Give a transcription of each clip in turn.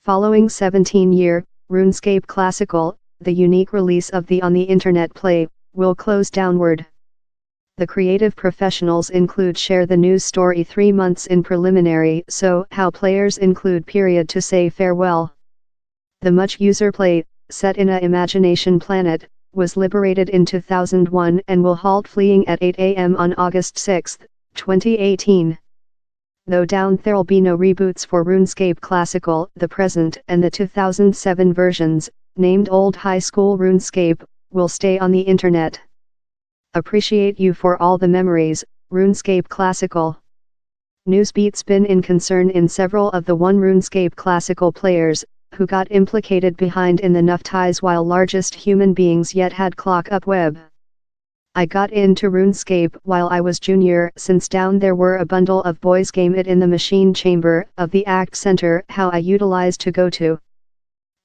Following 17-year, RuneScape Classical, the unique release of the on-the-internet play, will close downward. The creative professionals include share the news story 3 months in preliminary, so how players include period to say farewell. The much user play, set in a imagination planet, was liberated in 2001 and will halt fleeing at 8 a.m. on August 6, 2018. Though there'll be no reboots for RuneScape Classical, the present and the 2007 versions, named Old High School RuneScape, will stay on the internet. Appreciate you for all the memories, RuneScape Classical. Newsbeat's been in concern in several of the RuneScape Classical players, who got implicated behind in the nuff ties while largest human beings yet had clock up web. I got into RuneScape while I was junior, since down there were a bundle of boys game it in the machine chamber of the act center how I utilized to go to.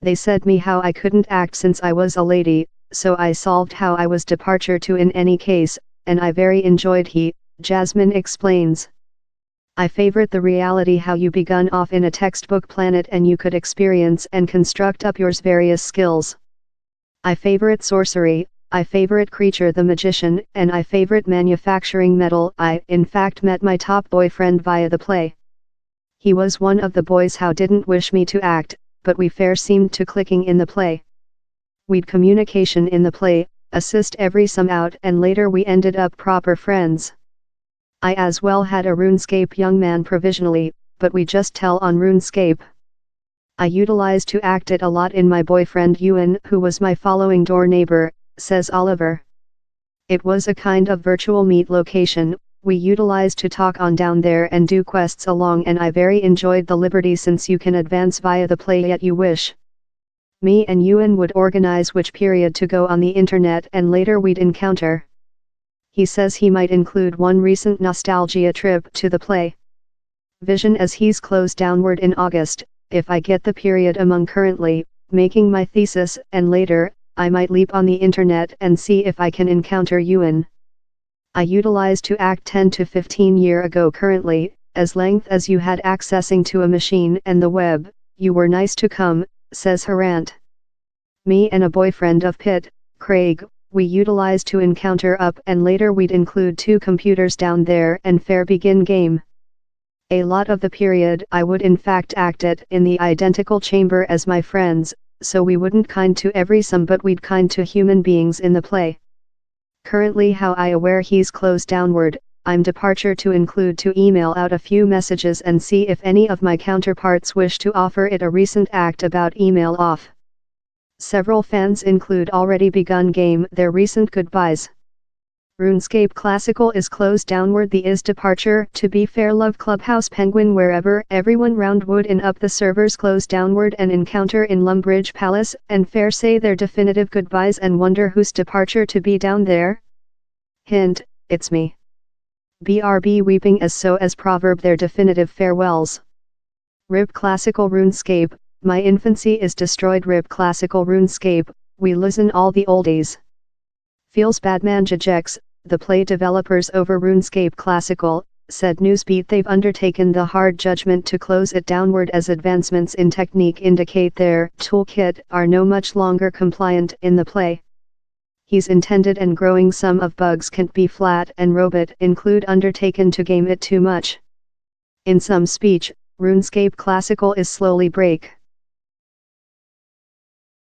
They said me how I couldn't act since I was a lady, so I solved how I was departure to in any case, and I very enjoyed Jasmine explains. I favorite the reality how you begun off in a textbook planet and you could experience and construct up yours various skills. I favorite sorcery, I favorite creature the magician, and I favorite manufacturing metal. I, in fact, met my top boyfriend via the play. He was one of the boys how didn't wish me to act, but we fair seemed to clicking in the play. We'd communication in the play, assist every some out, and later we ended up proper friends. I as well had a RuneScape young man provisionally, but we just tell on RuneScape. I utilized to act it a lot in my boyfriend Ewan, who was my following door neighbor, says Oliver. It was a kind of virtual meet location, we utilized to talk on down there and do quests along, and I very enjoyed the liberty since you can advance via the play yet you wish. Me and Ewan would organize which period to go on the internet and later we'd encounter. He says he might include one recent nostalgia trip to the play. Vision as he's closed downward in August, if I get the period among currently, making my thesis, and later, I might leap on the internet and see if I can encounter Ewan. I utilized to act 10 to 15 years ago currently, as length as you had accessing to a machine and the web, you were nice to come, says Harant. Me and a boyfriend of Pitt, Craig, we utilized to encounter up and later we'd include 2 computers down there and fair begin game. A lot of the period I would in fact act it in the identical chamber as my friends, so we wouldn't kind to every some but we'd kind to human beings in the play. Currently how I aware he's closed downward, I'm departure to include to email out a few messages and see if any of my counterparts wish to offer it a recent act about email off. Several fans include already begun game their recent goodbyes. RuneScape Classical is closed downward the is departure to be fair love Clubhouse Penguin wherever everyone round wood in up the servers close downward and encounter in Lumbridge Palace and fair say their definitive goodbyes and wonder whose departure to be down there. Hint, it's me. BRB weeping as so as proverb their definitive farewells. RIP Classical RuneScape, my infancy is destroyed RIP Classical RuneScape, we listen all the oldies. Feels Badman Jajex, the play developers over RuneScape Classical, said Newsbeat they've undertaken the hard judgment to close it downward as advancements in technique indicate their toolkit are no much longer compliant in the play. He's intended and growing some of bugs can't be flat and robot include undertaken to game it too much. In some speech, RuneScape Classical is slowly break.